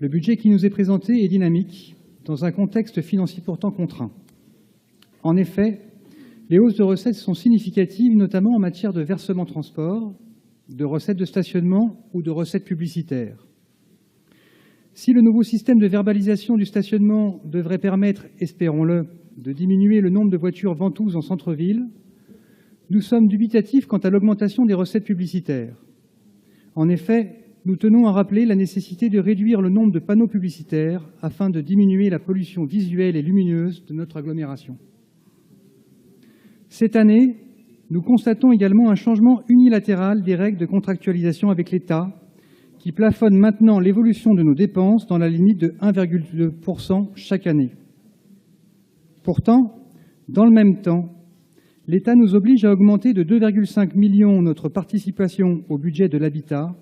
Le budget qui nous est présenté est dynamique, dans un contexte financier pourtant contraint. En effet, les hausses de recettes sont significatives, notamment en matière de versement transport, de recettes de stationnement ou de recettes publicitaires. Si le nouveau système de verbalisation du stationnement devrait permettre, espérons-le, de diminuer le nombre de voitures ventouses en centre-ville, nous sommes dubitatifs quant à l'augmentation des recettes publicitaires. En effet, nous tenons à rappeler la nécessité de réduire le nombre de panneaux publicitaires afin de diminuer la pollution visuelle et lumineuse de notre agglomération. Cette année, nous constatons également un changement unilatéral des règles de contractualisation avec l'État qui plafonne maintenant l'évolution de nos dépenses dans la limite de 1,2% chaque année. Pourtant, dans le même temps, l'État nous oblige à augmenter de 2,5 millions notre participation au budget de l'habitat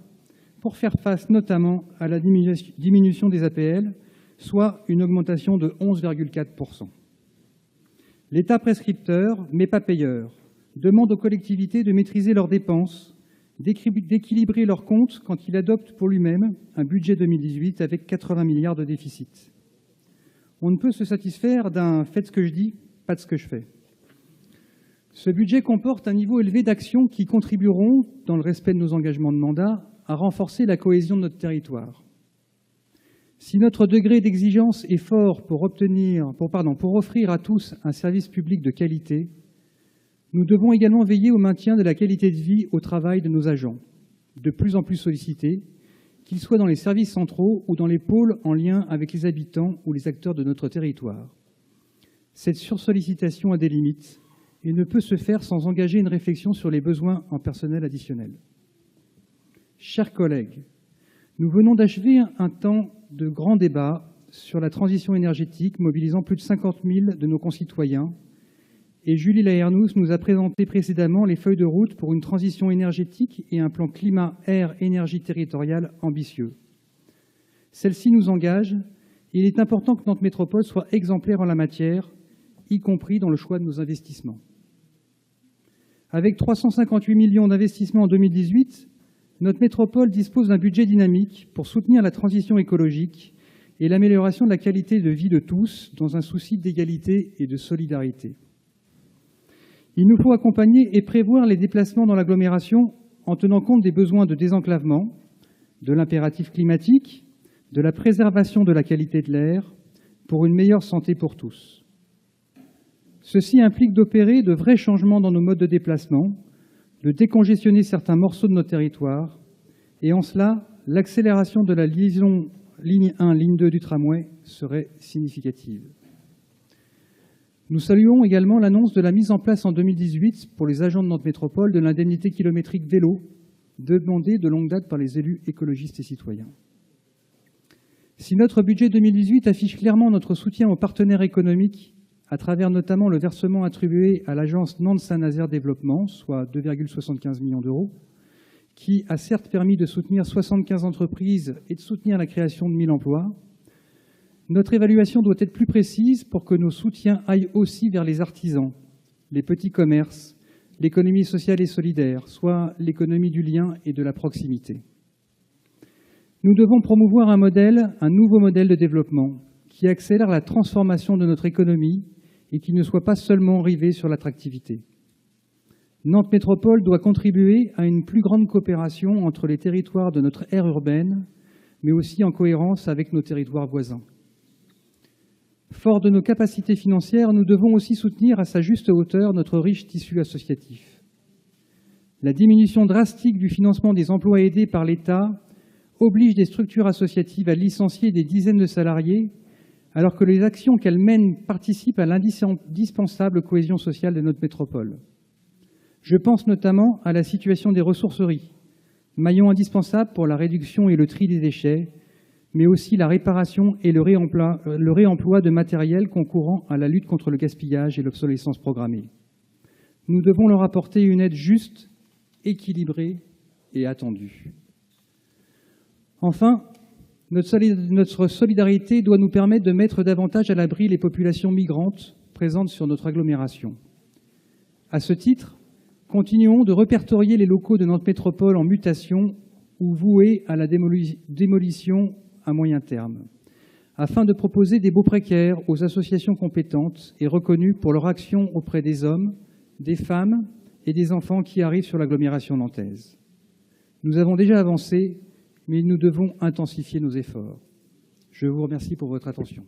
pour faire face notamment à la diminution des APL, soit une augmentation de 11,4%. L'État prescripteur, mais pas payeur, demande aux collectivités de maîtriser leurs dépenses, d'équilibrer leurs comptes quand il adopte pour lui-même un budget 2018 avec 80 milliards de déficit. On ne peut se satisfaire d'un « faites ce que je dis, pas de ce que je fais ». Ce budget comporte un niveau élevé d'actions qui contribueront, dans le respect de nos engagements de mandat, à renforcer la cohésion de notre territoire. Si notre degré d'exigence est fort pour offrir à tous un service public de qualité, nous devons également veiller au maintien de la qualité de vie au travail de nos agents, de plus en plus sollicités, qu'ils soient dans les services centraux ou dans les pôles en lien avec les habitants ou les acteurs de notre territoire. Cette sursollicitation a des limites et ne peut se faire sans engager une réflexion sur les besoins en personnel additionnel. Chers collègues, nous venons d'achever un temps de grand débat sur la transition énergétique mobilisant plus de 50 000 de nos concitoyens, et Julie Lahernouz nous a présenté précédemment les feuilles de route pour une transition énergétique et un plan climat-air-énergie territorial ambitieux. Celle-ci nous engage et il est important que notre métropole soit exemplaire en la matière, y compris dans le choix de nos investissements. Avec 358 millions d'investissements en 2018, notre métropole dispose d'un budget dynamique pour soutenir la transition écologique et l'amélioration de la qualité de vie de tous dans un souci d'égalité et de solidarité. Il nous faut accompagner et prévoir les déplacements dans l'agglomération en tenant compte des besoins de désenclavement, de l'impératif climatique, de la préservation de la qualité de l'air, pour une meilleure santé pour tous. Ceci implique d'opérer de vrais changements dans nos modes de déplacement, de décongestionner certains morceaux de notre territoire, et en cela, l'accélération de la liaison ligne 1, ligne 2 du tramway serait significative. Nous saluons également l'annonce de la mise en place en 2018 pour les agents de notre métropole de l'indemnité kilométrique vélo, demandée de longue date par les élus écologistes et citoyens. Si notre budget 2018 affiche clairement notre soutien aux partenaires économiques, à travers notamment le versement attribué à l'agence Nantes-Saint-Nazaire Développement, soit 2,75 millions d'euros, qui a certes permis de soutenir 75 entreprises et de soutenir la création de 1000 emplois, notre évaluation doit être plus précise pour que nos soutiens aillent aussi vers les artisans, les petits commerces, l'économie sociale et solidaire, soit l'économie du lien et de la proximité. Nous devons promouvoir un nouveau modèle de développement qui accélère la transformation de notre économie et qui ne soit pas seulement rivé sur l'attractivité. Nantes Métropole doit contribuer à une plus grande coopération entre les territoires de notre aire urbaine, mais aussi en cohérence avec nos territoires voisins. Fort de nos capacités financières, nous devons aussi soutenir à sa juste hauteur notre riche tissu associatif. La diminution drastique du financement des emplois aidés par l'État oblige des structures associatives à licencier des dizaines de salariés, alors que les actions qu'elles mènent participent à l'indispensable cohésion sociale de notre métropole. Je pense notamment à la situation des ressourceries, maillon indispensable pour la réduction et le tri des déchets, mais aussi la réparation et le réemploi de matériel concourant à la lutte contre le gaspillage et l'obsolescence programmée. Nous devons leur apporter une aide juste, équilibrée et attendue. Enfin, notre solidarité doit nous permettre de mettre davantage à l'abri les populations migrantes présentes sur notre agglomération. À ce titre, continuons de répertorier les locaux de notre métropole en mutation ou voués à la démolition à moyen terme, afin de proposer des baux précaires aux associations compétentes et reconnues pour leur action auprès des hommes, des femmes et des enfants qui arrivent sur l'agglomération nantaise. Nous avons déjà avancé, mais nous devons intensifier nos efforts. Je vous remercie pour votre attention.